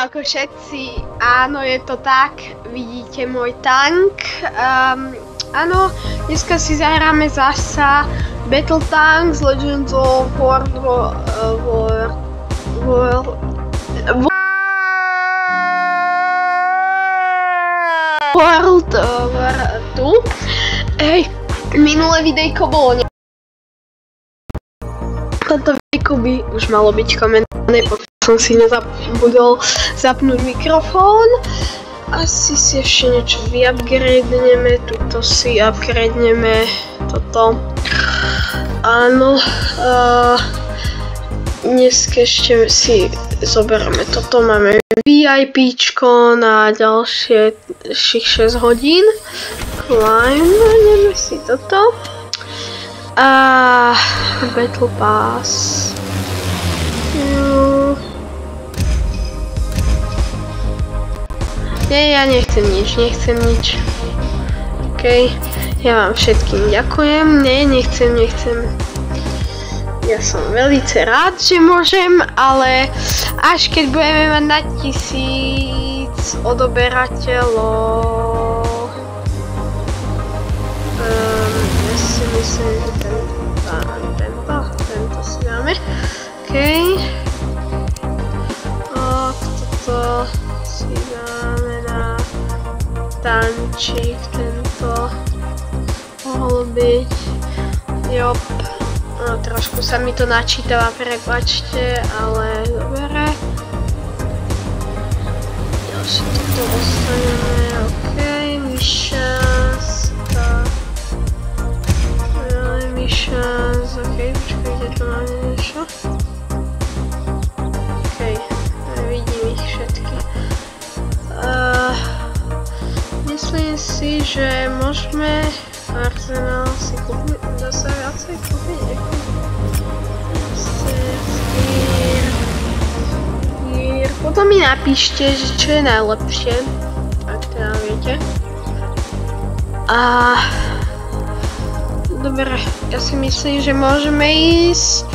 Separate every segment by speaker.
Speaker 1: Čauko všetci, áno, je to tak, vidíte môj tank. Áno, dneska si zahráme zasa Battle Tanks Legends of World War 2. Hej, minulé videjko bolo toto videjko by už malo byť komentované, potom som si nezabudol zapnúť mikrofón. Asi si ešte niečo vyupgradeneme, tuto si upgradeneme toto. Áno, dneska ešte si zoberieme toto, máme VIPčko na ďalšie 6 hodín. Ideme si toto. Battle Pass. Nie, ja nechcem nič. OK, ja vám všetkým ďakujem. Nie, nechcem. Ja som veľmi rád, že môžem, ale až keď budeme mať na 1000 odoberateľov. Ja si myslím, že tento si dáme. OK. Toto si dáme na tančík, tento mohol byť. Jop. No, trošku sa mi to načítava, prepáčte, ale dobre. Ďalšie toto dostaneme, OK, Myšas, OK, počkajte, to máme niečo. OK, vidím ich všetky. Myslím si, že môžeme Arsenal si kúpiť, dá sa viacej kúpiť, Potom mi napíšte, že čo je najlepšie, ak teda viete. Dobre, ja si myslím, že môžeme ísť.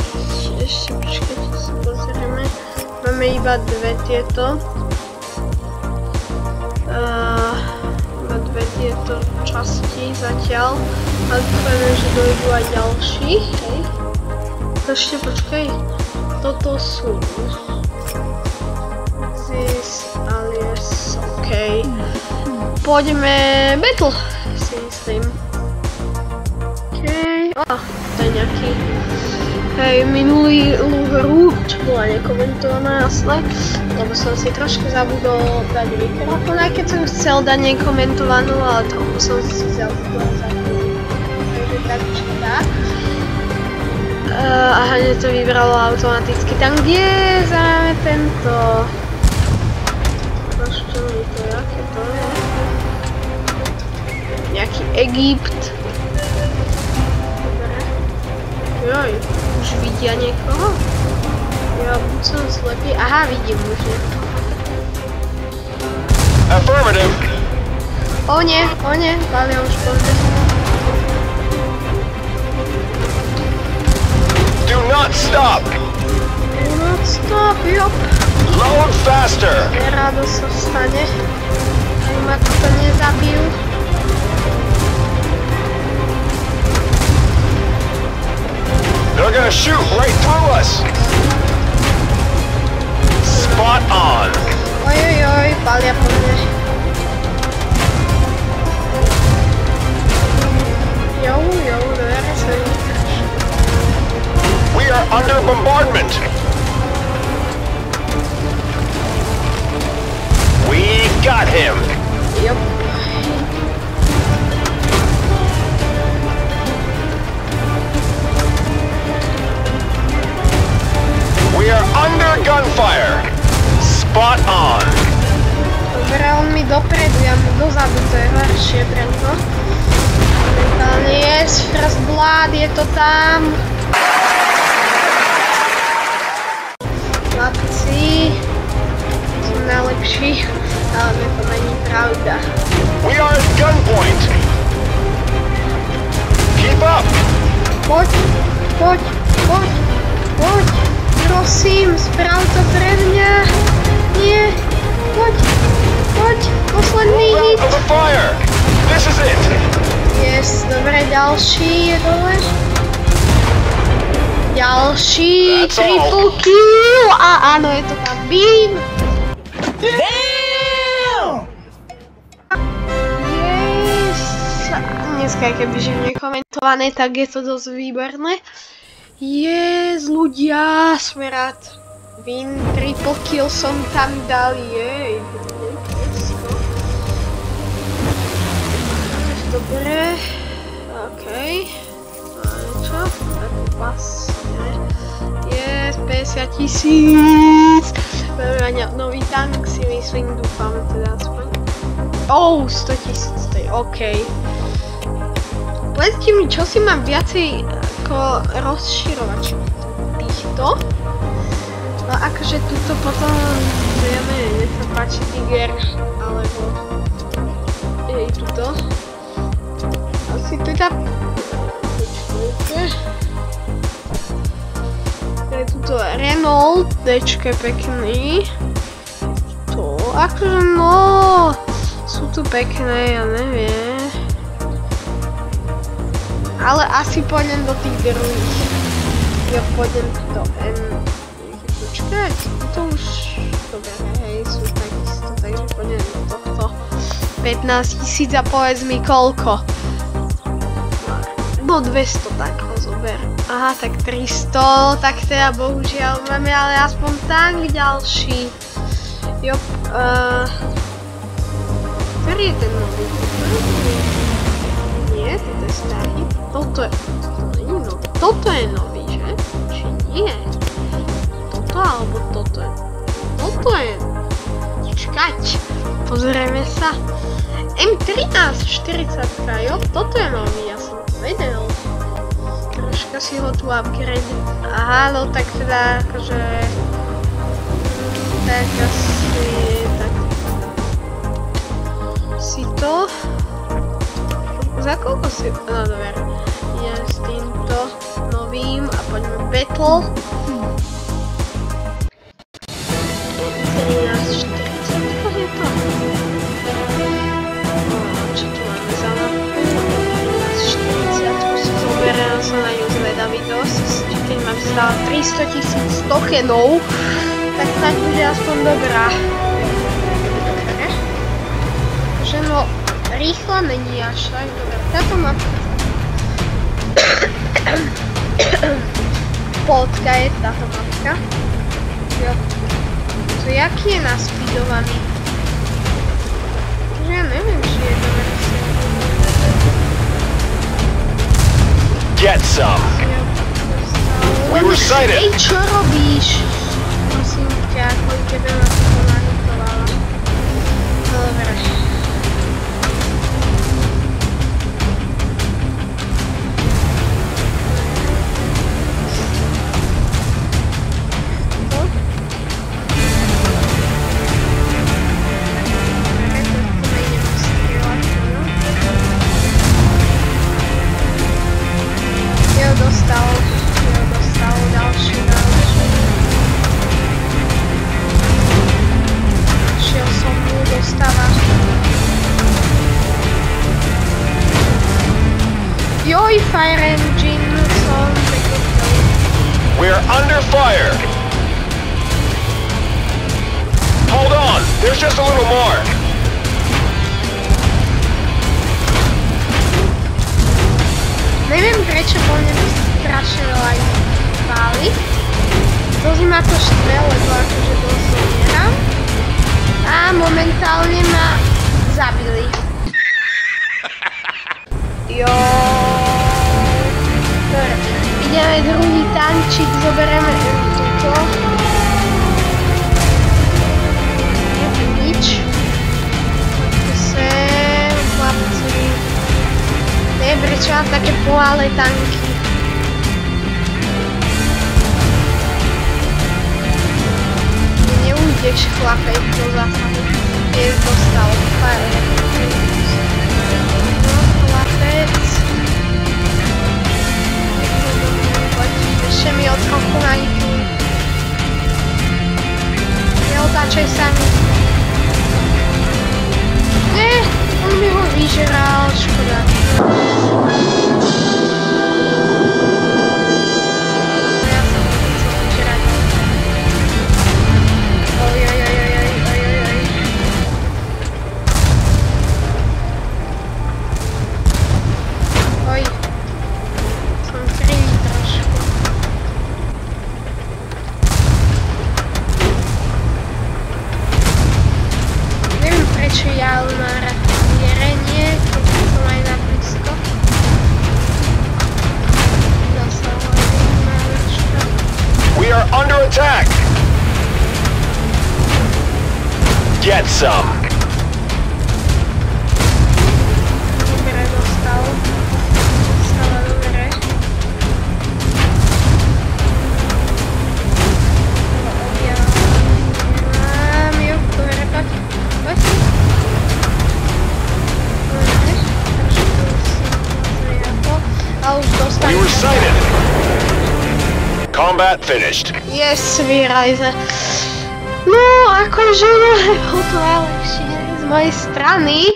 Speaker 1: Ešte počkajte, si pozrieme. Máme iba dve tieto. Iba dve tieto časti zatiaľ. A dúfajme, že dojdú aj ďalší. Hej. Ešte počkaj. Toto sú. This alias. OK. Pôjdeme Battle, si myslím. To je nejaký, hej, minulý hru, čo bola nekomentovaná, jasné, lebo som si trošku zabudol dať mikrofón, aj keď som chcel dať nekomentovanú, ale trochu som si zabudol zapnúť, takže tak či tak. A hneď to vybralo automaticky tam, kde záme tento, čo mi to, jaké to je, nejaký Egypt. Joj, už vidia niekoho? Ja buď som slepý. Aha, vidím už niekoho.
Speaker 2: Affirmative.
Speaker 1: O nie, Valia už pôjde.
Speaker 2: Do not stop.
Speaker 1: Do not stop, jop.
Speaker 2: Load faster.
Speaker 1: Nerado sa stane. Ani ma to nezabijú.
Speaker 2: They're gonna shoot right through us. Spot on.
Speaker 1: Ojojoj, Valia po mne. Dovere sa vykáš.
Speaker 2: We are under bombardment. We got him.
Speaker 1: Jop.
Speaker 2: We are under gunfire. Spot on.
Speaker 1: Dobre, on mi dopredu, ja mu dozadu, to je horšie preto. Momentálne je, First Blood, je to tam. Chlapci, som najlepší, ale to není pravda.
Speaker 2: We are at gunpoint. Keep up.
Speaker 1: Poď. Prosím, sprav to pre mňa. Nie. ďalší je dole. Ďalší triple kill a áno, je to tam Beam. Yes. Dneska, kebyže nekomentované, tak je to dosť výborné. Yes, ľudia, sme rád. Win, triple kill som tam dal, jej. Dobre, okej. Čo? Takú pas. Yes, 50 000. Budeme mať nový tank, si myslím, dúfam teda aspoň. 100 000, to je okej. Povedzte mi, čo si mám viacej ako rozširovač týchto. No akože tuto potom vieme, nech sa páči Tiger, alebo jej tuto. Asi teda... Je tuto Renault, Dčko je pekný. To, akože no, sú tu pekné, ja neviem. Ale asi pôjdem do tých druhých. Ja pôjdem do N. Počkať, to už... Dobre, hej, sú takisto, takže pôjdem do tohto. 15 000 a povedz mi koľko. No 200 tak ho zober. Aha, tak 300, tak teda bohužiaľ máme ale aspoň tank ďalší. Jop, ktorý je ten nový? Nie, toto je starý. Toto je nový. Toto je nový, že? Či nie? Toto alebo toto je? Toto je... Čakať, pozrieme sa. M1340, jo, toto je nový, ja som to vedel. Troška si ho tu upgrade. Aha, no tak teda akože... Tak asi... Tak... Si to... Za koľko si... No dobre. Idem s týmto novým a poďme Battle. 1340, čo je to? Čo tu máme za mapu? 1340 si zoberiem, som na ňu zvedavý dosť. Keď mám stále 300 000 tokenov, tak snáď bude aspoň dobrá. Že no, rýchla není až tak dobrá. Táto mapka. Polska je táto mapka. Jo. To jaký je naspídovaný? Ja neviem, či je to versia.
Speaker 2: Get some. We were sighted.
Speaker 1: Ej, čo robíš? Prosím ťa, ako keby ma to nahitovala. Dobre. Joj, Fire Engine, som pekný.
Speaker 2: We're under fire. Hold on, there's just a little more.
Speaker 1: Neviem prečo po mne strašne veľa páli. Dosť ma to štve, lebo akože dosť zomieram. A momentálne ma zabili. Dobre, ideme druhý tančík, zoberieme toto. Je tu nič. Poďte sem, chlapci. Neviem, prečo mám také pomalé tanky. Neujdeš, chlapec, do zásahu. Je dostal fire. Ešte mi odskoku na nich. Neotáčaj sa mi. Nie, on mi ho vyžeral, škoda.
Speaker 2: get some.
Speaker 1: Dobre, dostal. Dostala dobre. Objavám ju, dobre, poď. Poď. Dobre, trošku si to. A už dostane.
Speaker 2: We were sighted. Combat finished.
Speaker 1: Yes, vyhrali sme. No, akože nebol to najlepšie z mojej strany.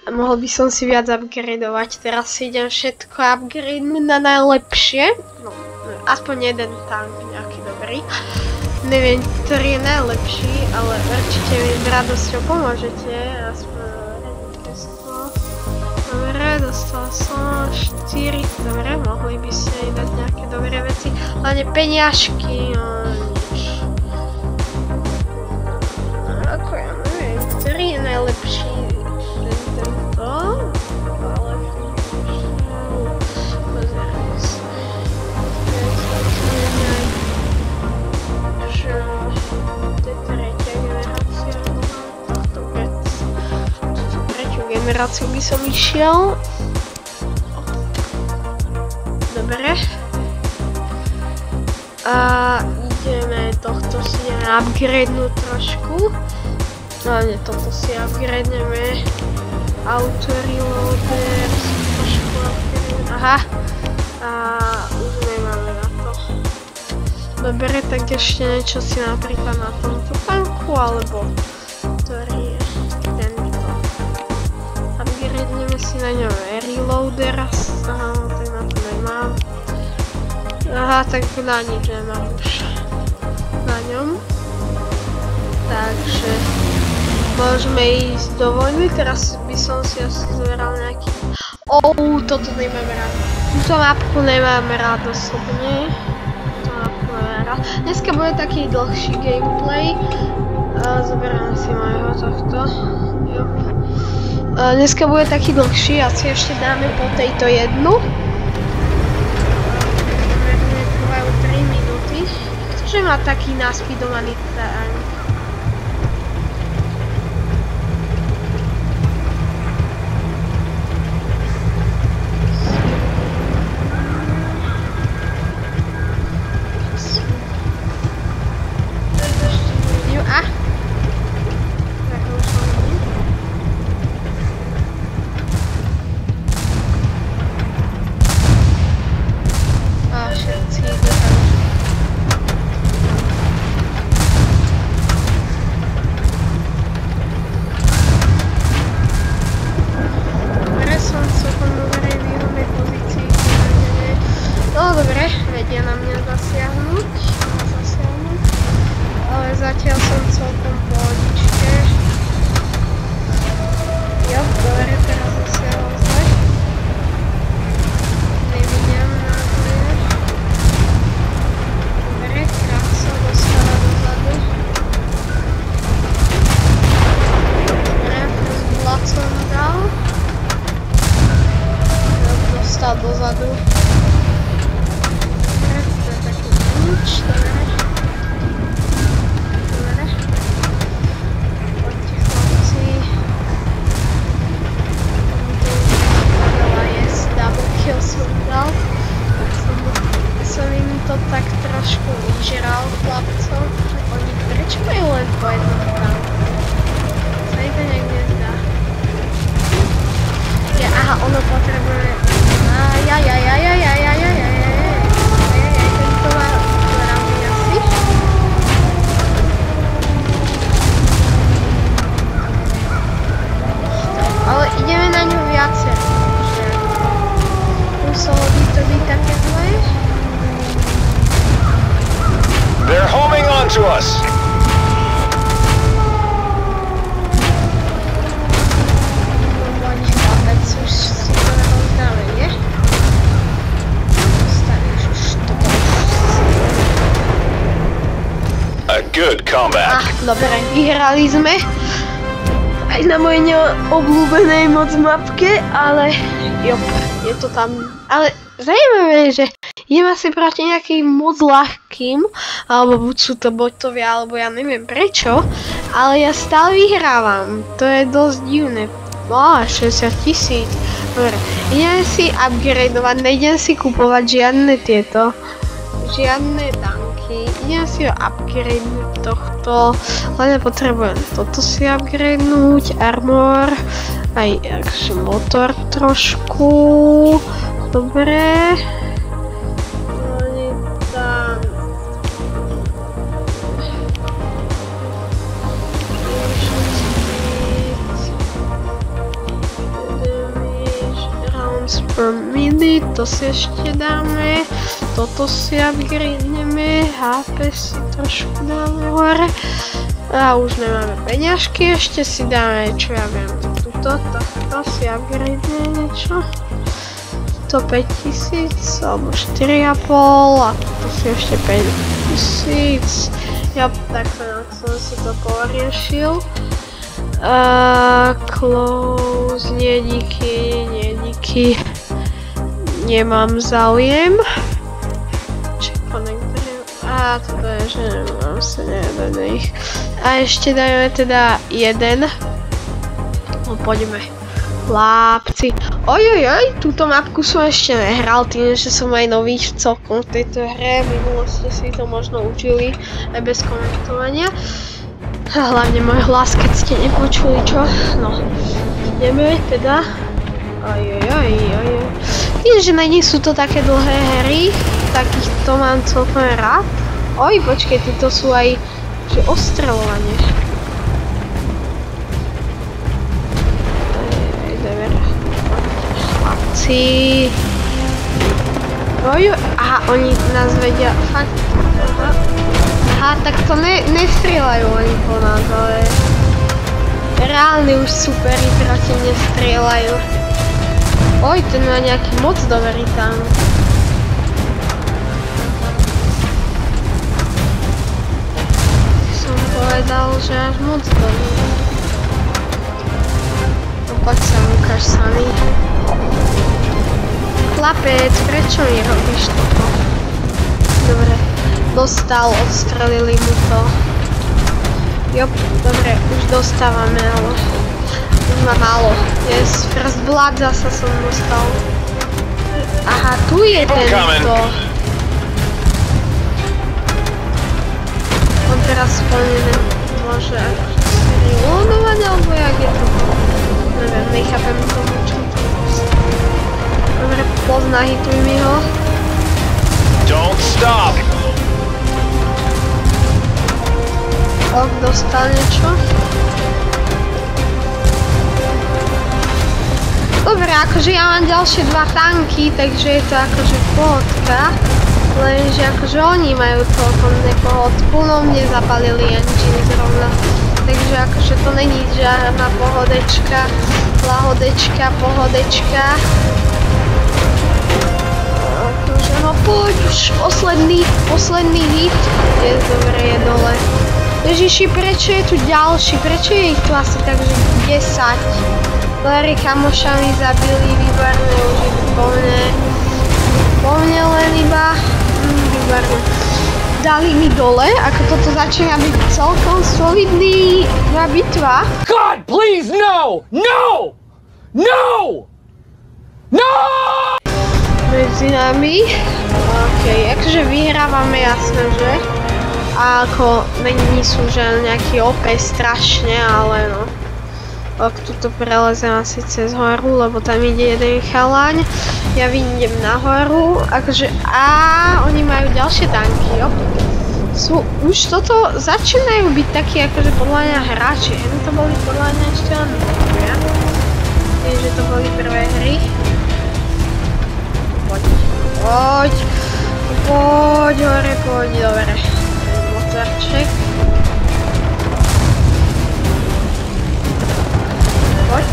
Speaker 1: Mohol by som si viac upgradeovať, teraz si idem všetko upgradenúť na najlepšie. No, aspoň jeden tank nejaký dobrý. Neviem, ktorý je najlepší, ale určite mi s radosťou pomôžete. Aspoň dobre, dostal som 4. Dobre, mohli by ste dať nejaké dobré veci. Hlavne peniažky, no nič. Ako ja neviem, ktorý je najlepší. Tento, ale pozeraj sa. To je tretia generácia. Tretiu generáciu by som išiel. Dobre. A ideme, tohto si ideme upgradenúť trošku. Hlavne toto si upgradeneme. Auto reloader si trošku upgradeneme. Aha. A už nemáme na to. Dobre, tak ešte niečo si napríklad na tomto tanku, alebo ktorý je tento. Upgradeneme si na ňom reloader. Aha, tak na to nemám. Aha, tak na nič nemám už na ňom. Takže môžeme ísť do vojny, teraz by som si asi zveral nejaký... toto nemám rád. Túto mapku nemám rád osobne. Túto mapku nemám rád. Dneska bude taký dlhší gameplay. Zoberáme si mojho tohto. Dneska bude taký dlhší, asi ešte dáme po tejto jednu. Trvajú 3 minúty. Ktože má taký naspidovaný tank? Dozadu. To je taký nič, dobre. Dobre. Poďte chlapci. Yes, double kill som dal. Som im to tak trošku vyžral chlapcov. Oni prečo majú len po jednom tanku? Sa mi to niekde zdá. Aha, ono potrebuje... Tento má rámy asi. Ale ideme na ňu viacej. Muselo by to byť také zlé.
Speaker 2: They're homing onto us. Good combat.
Speaker 1: Dobre, vyhrali sme. Aj na mojej neobľúbenej moc mapke, ale jop, je to tam. Ale zaujímavé, že idem asi proti nejakým moc ľahkým, alebo buď sú to botovia, alebo ja neviem prečo, ale ja stále vyhrávam, to je dosť divné. 60 000, dobre, idem si upgradeovať, nejdem si kupovať žiadne tanky, idem si ho upgradenúť tohto, len potrebujem toto si upgradenúť, armor, aj akže motor trošku, dobre. Tam. Rounds per minute, to si ešte dáme, toto si upgradeneme, HP si trošku dáme hore. A už nemáme peňažky, ešte si dáme, čo ja viem, to si upgradeneme niečo. To 5000 alebo 4,5 a to si ešte 5000. Ja takto som si to poriešil. Close, nie díky. Nemám záujem. Check connector. Toto je, že nemám sa nejedených. A ešte dajme teda jeden. No poďme. Chlapci. Ojojoj, túto mapku som ešte nehral, tým, že som aj nový celkom v tejto hre. Minulo ste si to možno učili aj bez komentovania. A hlavne môj hlas, keď ste nepočuli, čo? No, ideme teda. Ojojoj. Tým, že nie sú to také dlhé hry, takýchto mám celkom rád. Oj, počkej, títo sú aj že ostreľovanie. Chlapci. Aha, oni nás vedia, fakt. Aha, tak to nestrieľajú oni po nás, ale reálne už superi proti mne strieľajú. Oj, ten má nejaký moc dobrý tank. Som povedal, že až moc dobrý. No poď sa, ukáž sami. Chlapec, prečo mi robíš toto? Dobre, dostal, odstrelili mu to. Jop, dobre, už dostávame, ale už má málo. Yes, first blood zasa som dostal. Aha, tu je tento. On teraz splnené môže reloadovať, alebo jak je to? Neviem, nechápem tomu, čo to je. Dobre, poznahituj mi ho.
Speaker 2: Don't stop!
Speaker 1: Ok, dostal niečo. Dobre, akože ja mám ďalšie 2 tanky, takže je to akože pohodka. Lenže akože oni majú celkom nepohodku, no mne zapalili engine zrovna. Takže akože to není žiadna pohodečka, lahodečka, pohodečka. Akože no poď už, posledný hit. Je dobre, je dole. Ježiši, prečo je tu ďalší? Prečo je ich tu asi takže 10? Larry kamoša mi zabili, výborné, už je po mne len iba. Výborné. Dali mi dole, ako toto začína byť celkom solidná bitva.
Speaker 3: God, please, no! No! No! No!
Speaker 1: Medzi nami. Okej, akože vyhrávame, jasné, že? A ako není sú, že nejaký OP strašne, ale no. Ok, tuto prelezem asi cez horu, lebo tam ide jeden chalaň. Ja vyjdem nahoru, akože oni majú ďalšie tanky, jo. Už toto začínajú byť takí akože podľa mňa hráči, to boli podľa mňa ešte len ja. Viem, že to boli prvé hry. Poď hore, poď, dobre. Motorček. Poď.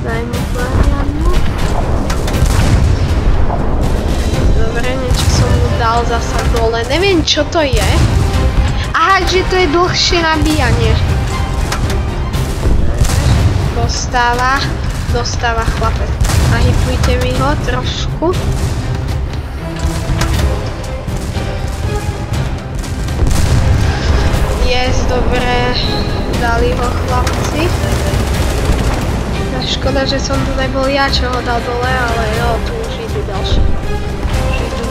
Speaker 1: Daj mu planiadnu. Dobre, niečo som mu dal zasa dole. Neviem, čo to je. Aha, že to je dlhšie nabíjanie. Dostáva chlapec. Nahitujte mi ho trošku. Yes, dobre, dali ho chlapci. Škoda, že som tu nebol ja, čo ho dal dole, ale jo, tu už idú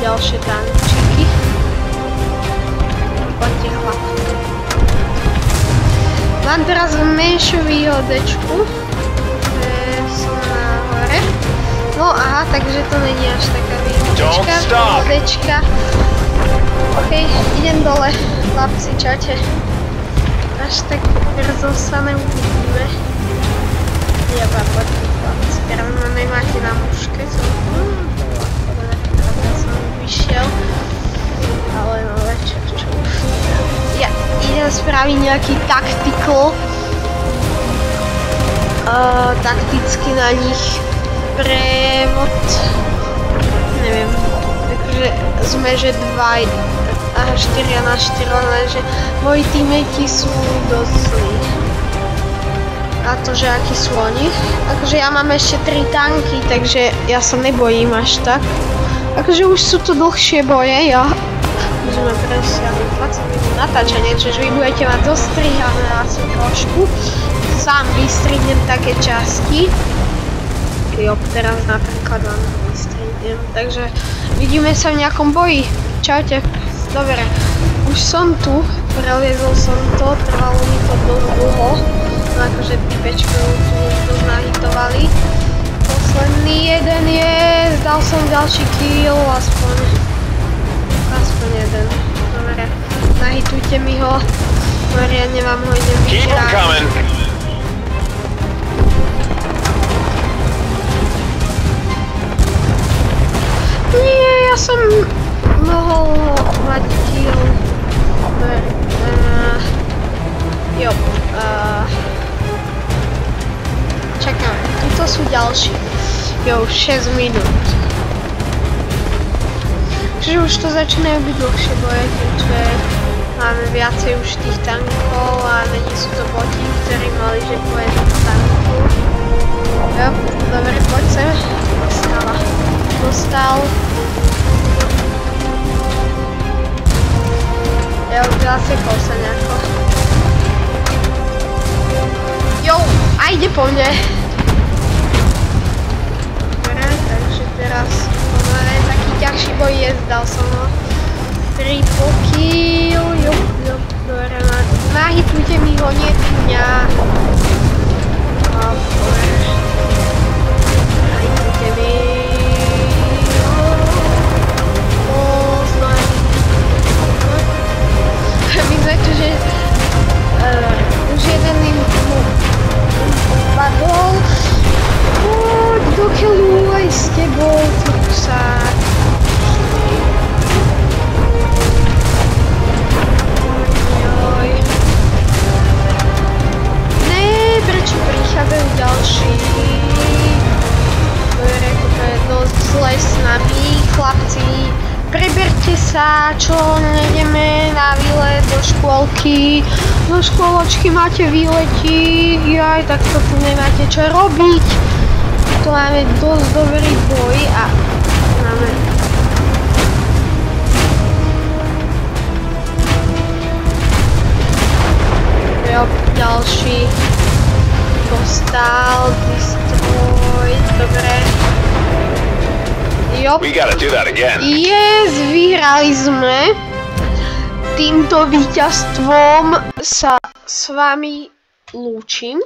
Speaker 1: ďalšie tančíky. Poďte chlapci. Mám teraz menšiu výhodečku, že som na hore. No aha, takže to není až taká výhodečka. OK, idem dole, chlapci, čaute. Až tak brzo sa neuvidíme. Jeba, poďte chlapci, teraz ma nemáte na muške, ja som vyšiel. Ale no večer, čo už. Ja idem spraviť nejaký takticky na nich prevod. Neviem, takže sme, že 2 a 4 na 4, lenže moji teammate sú dosť zlí. A to, že akí sú oni. Akože ja mám ešte 3 tanky, takže ja sa nebojím až tak. Akože už sú to dlhšie boje, ja. Môžeme presiahli 20 minút natáčanie, čiže vy budete mať dostrihané asi trošku. Sám vystrihnem také časti. Jo, teraz napríklad vám vystrihnem. Takže vidíme sa v nejakom boji. Čaute. Dobre, už som tu. Preliezol som to, trvalo mi to dosť dlho. No akože typečky tu už nahitovali. Posledný jeden je, dal som ďalší kill, aspoň jeden. Dobre, nahitujte mi ho, poriadne vám ho idem vyžrať. Nie, ja som mohol mať kill. Jo, čakáme, tuto sú ďalší. Jo, 6 minút. Čiže už to začínajú byť dlhšie boje, keďže máme viacej už tých tankov a není sú to boti, ktorí mali, že po jednom tanku. Jo, dobre, poď sem. Dostal. Jo, zasekol sa nejako. Jo, a ide po mne. Dobre, takže teraz máme taký ťažší boj jest, dal som ho. 3 kill, jo, dobre, nahitujte mi ho, nie mňa. Dobre. Nahitujte mi. Myslím, že už jeden im padol. Poď do killu aj s tebou, ty psák. Ojoj. Ne, prečo prichádzajú ďalší? Dobre, to je dosť zle s nami, chlapci. Preberte sa, čo nejdeme na výlet do škôlky. Do škôločky máte výlety, jaj, tak to tu nemáte čo robiť. Tu máme dosť dobrý boj a máme... Jo, ďalší. Dostal, destroy, dobre.
Speaker 2: We gotta do that again.
Speaker 1: Yes, vyhrali sme. Týmto víťazstvom sa s vami lúčim.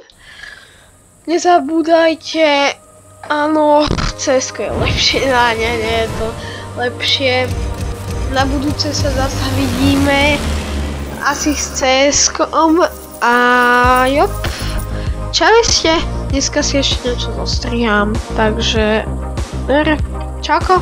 Speaker 1: Nezabúdajte, áno, CSko je lepšie, nie je to lepšie. Na budúce sa zasa vidíme asi s CSkom a jop. Čaute, dneska si ešte niečo zostrihám, takže... Čauko.